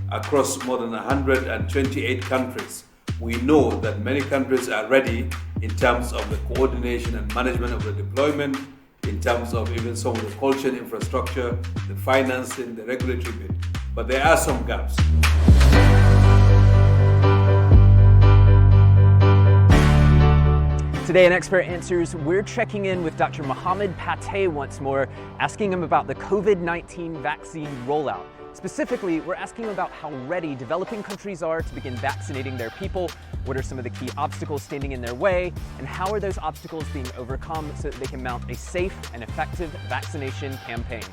across more than 128 countries. We know that many countries are ready in terms of the coordination and management of the deployment, in terms of even some of the cold chain infrastructure, the financing, the regulatory bit. But there are some gaps. Today in Expert Answers, we're checking in with Dr. Mohamed Pate once more, asking him about the COVID-19 vaccine rollout. Specifically, we're asking him about how ready developing countries are to begin vaccinating their people, what are some of the key obstacles standing in their way, and how are those obstacles being overcome so that they can mount a safe and effective vaccination campaign.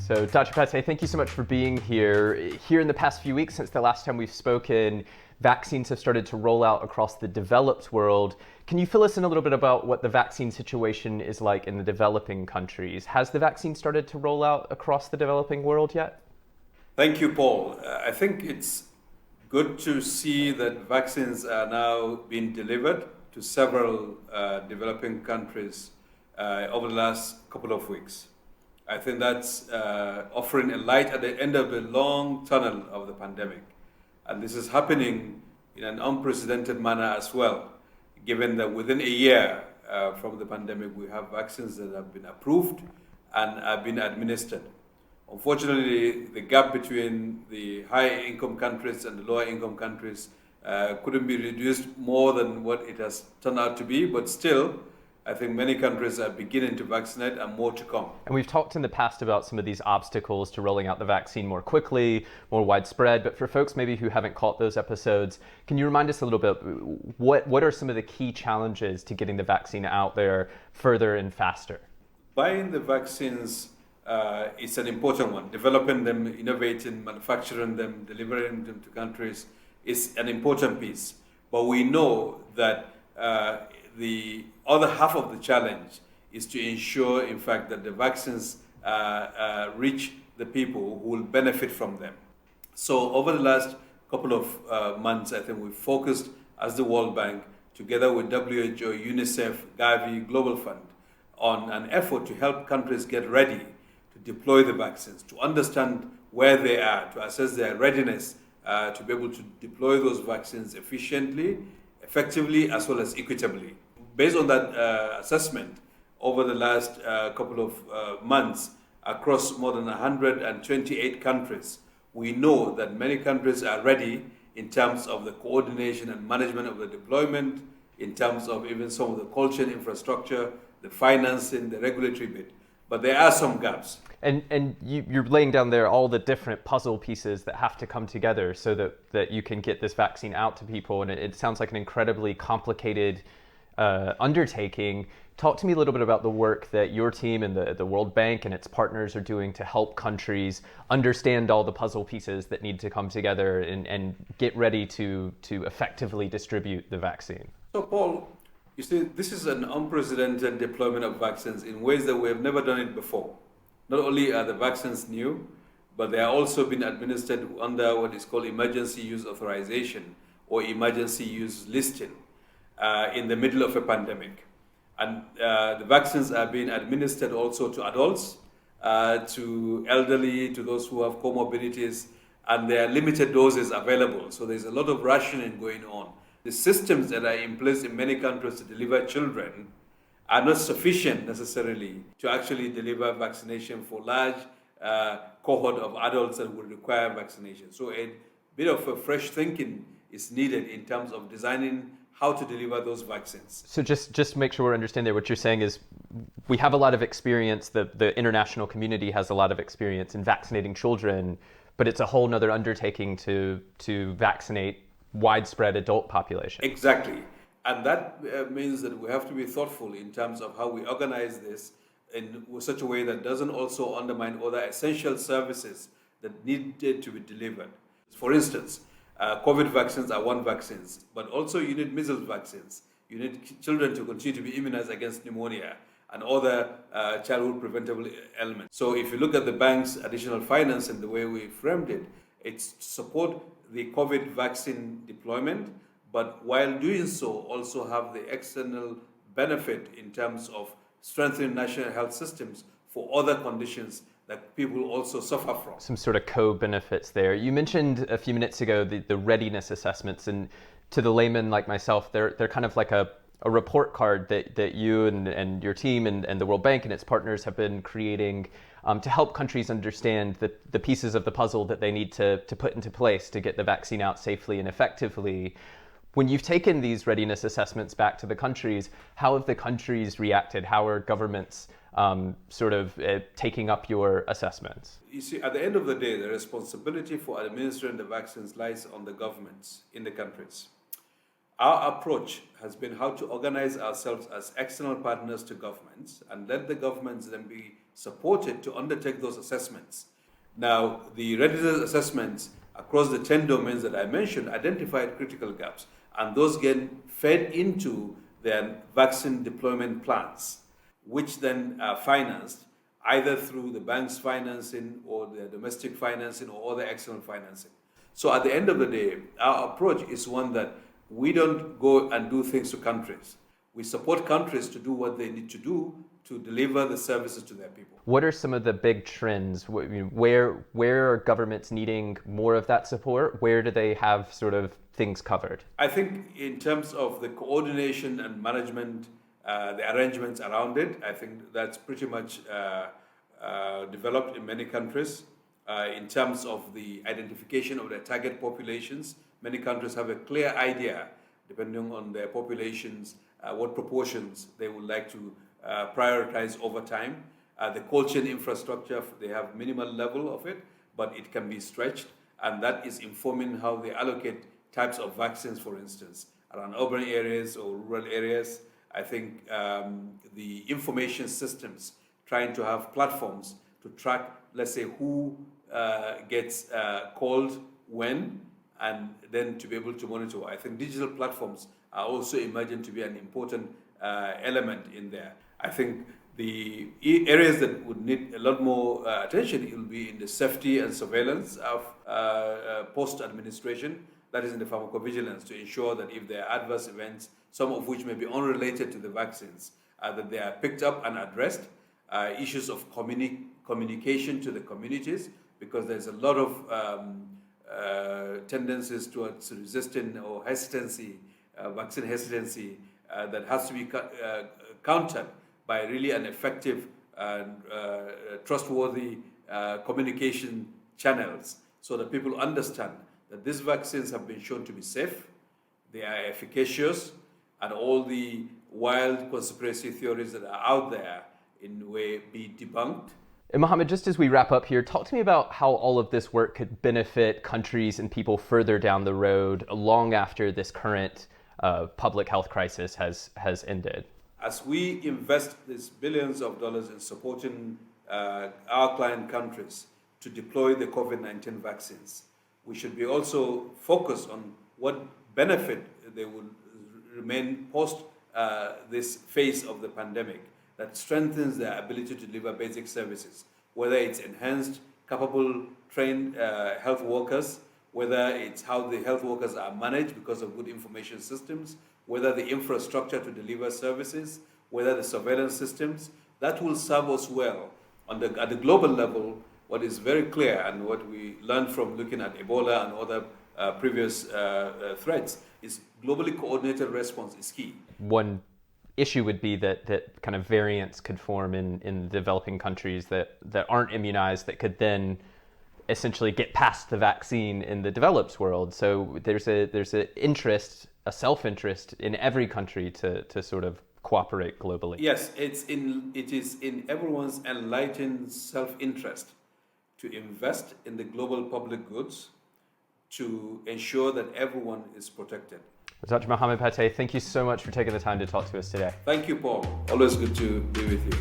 So, Dr. Pate, thank you so much for being here. Here in the past few weeks, since the last time we've spoken, vaccines have started to roll out across the developed world. Can you fill us in a little bit about what the vaccine situation is like in the developing countries? Has the vaccine started to roll out across the developing world yet? Thank you, Paul. I think it's good to see that vaccines are now being delivered to several developing countries over the last couple of weeks. I think that's offering a light at the end of the long tunnel of the pandemic. And this is happening in an unprecedented manner as well, given that within a year from the pandemic, we have vaccines that have been approved and have been administered. Unfortunately, the gap between the high-income countries and the lower-income countries couldn't be reduced more than what it has turned out to be, but still, I think many countries are beginning to vaccinate and more to come. And we've talked in the past about some of these obstacles to rolling out the vaccine more quickly, more widespread, but for folks maybe who haven't caught those episodes, can you remind us a little bit, what are some of the key challenges to getting the vaccine out there further and faster? Buying the vaccines is an important one. Developing them, innovating, manufacturing them, delivering them to countries is an important piece. But we know that the other half of the challenge is to ensure, in fact, that the vaccines reach the people who will benefit from them. So over the last couple of months, I think we've focused as the World Bank, together with WHO, UNICEF, Gavi, Global Fund, on an effort to help countries get ready to deploy the vaccines, to understand where they are, to assess their readiness to be able to deploy those vaccines efficiently, effectively, as well as equitably. Based on that assessment, over the last couple of months, across more than 128 countries, we know that many countries are ready in terms of the coordination and management of the deployment, in terms of even some of the cold chain infrastructure, the financing, the regulatory bit. But there are some gaps. And you're laying down there all the different puzzle pieces that have to come together so that you can get this vaccine out to people. And it sounds like an incredibly complicated undertaking. Talk to me a little bit about the work that your team and the World Bank and its partners are doing to help countries understand all the puzzle pieces that need to come together and get ready to effectively distribute the vaccine. So, Paul, you see, this is an unprecedented deployment of vaccines in ways that we have never done it before. Not only are the vaccines new, but they are also being administered under what is called emergency use authorization or emergency use listing in the middle of a pandemic. And the vaccines are being administered also to adults, to elderly, to those who have comorbidities, and there are limited doses available. So there's a lot of rationing going on. The systems that are in place in many countries to deliver children are not sufficient necessarily to actually deliver vaccination for large cohort of adults that will require vaccination. So a bit of a fresh thinking is needed in terms of designing how to deliver those vaccines. So just make sure we understand there, what you're saying is we have a lot of experience, the international community has a lot of experience in vaccinating children, but it's a whole nother undertaking to vaccinate widespread adult population. Exactly. And that means that we have to be thoughtful in terms of how we organize this in such a way that doesn't also undermine other essential services that need to be delivered. For instance, COVID vaccines are one vaccines, but also you need measles vaccines. You need children to continue to be immunized against pneumonia and other childhood preventable ailments. So if you look at the bank's additional financing, the way we framed it, it's to support the COVID vaccine deployment, but while doing so, also have the external benefit in terms of strengthening national health systems for other conditions that people also suffer from. Some sort of co-benefits there. You mentioned a few minutes ago the readiness assessments, and to the layman like myself, they're kind of like a report card that you and your team and the World Bank and its partners have been creating to help countries understand the pieces of the puzzle that they need to put into place to get the vaccine out safely and effectively. When you've taken these readiness assessments back to the countries, how have the countries reacted? How are governments taking up your assessments? You see, at the end of the day, the responsibility for administering the vaccines lies on the governments in the countries. Our approach has been how to organize ourselves as external partners to governments and let the governments then be supported to undertake those assessments. Now, the readiness assessments across the 10 domains that I mentioned identified critical gaps, and those get fed into their vaccine deployment plans, which then are financed either through the bank's financing or their domestic financing or other external financing. So at the end of the day, our approach is one that we don't go and do things to countries. We support countries to do what they need to do to deliver the services to their people. What are some of the big trends? Where are governments needing more of that support? Where do they have sort of things covered? I think in terms of the coordination and management, the arrangements around it, I think that's pretty much developed in many countries. In terms of the identification of their target populations, many countries have a clear idea, depending on their populations, what proportions they would like to prioritize over time. The cold chain infrastructure, they have minimal level of it, but it can be stretched, and that is informing how they allocate types of vaccines, for instance, around urban areas or rural areas. I think the information systems, trying to have platforms to track, let's say, who gets called when, and then to be able to monitor. I think digital platforms are also emerging to be an important element in there. I think the areas that would need a lot more attention will be in the safety and surveillance of post-administration, that is in the pharmacovigilance, to ensure that if there are adverse events, some of which may be unrelated to the vaccines, that they are picked up and addressed. Issues of communication to the communities, because there's a lot of tendencies towards resisting or hesitancy, vaccine hesitancy, that has to be countered by really an effective and trustworthy communication channels, so that people understand that these vaccines have been shown to be safe, they are efficacious, and all the wild conspiracy theories that are out there in a way be debunked. And Mohammed, just as we wrap up here, talk to me about how all of this work could benefit countries and people further down the road, long after this current public health crisis has ended. As we invest these billions of dollars in supporting our client countries to deploy the COVID-19 vaccines, we should be also focused on what benefit they will remain post this phase of the pandemic that strengthens their ability to deliver basic services, whether it's enhanced, capable, trained health workers, whether it's how the health workers are managed because of good information systems, whether the infrastructure to deliver services, whether the surveillance systems, that will serve us well. At the global level, what is very clear and what we learned from looking at Ebola and other previous threats is globally coordinated response is key. One issue would be that kind of variants could form in developing countries that aren't immunized, that could then essentially get past the vaccine in the developed world. So there's an interest, a self-interest in every country to sort of cooperate globally. Yes, it is in everyone's enlightened self-interest to invest in the global public goods to ensure that everyone is protected. Dr. Mohammed Pate, thank you so much for taking the time to talk to us today. Thank you, Paul. Always good to be with you.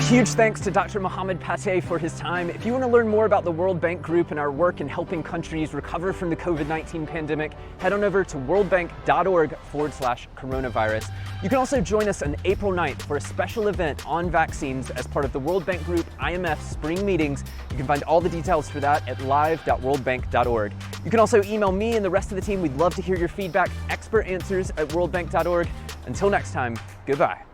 huge thanks to Dr. Mohamed Pate for his time. If you want to learn more about the World Bank Group and our work in helping countries recover from the COVID-19 pandemic, head on over to worldbank.org/coronavirus. You can also join us on April 9th for a special event on vaccines as part of the World Bank Group IMF spring meetings. You can find all the details for that at live.worldbank.org. You can also email me and the rest of the team. We'd love to hear your feedback. Expert answers at worldbank.org. Until next time, goodbye.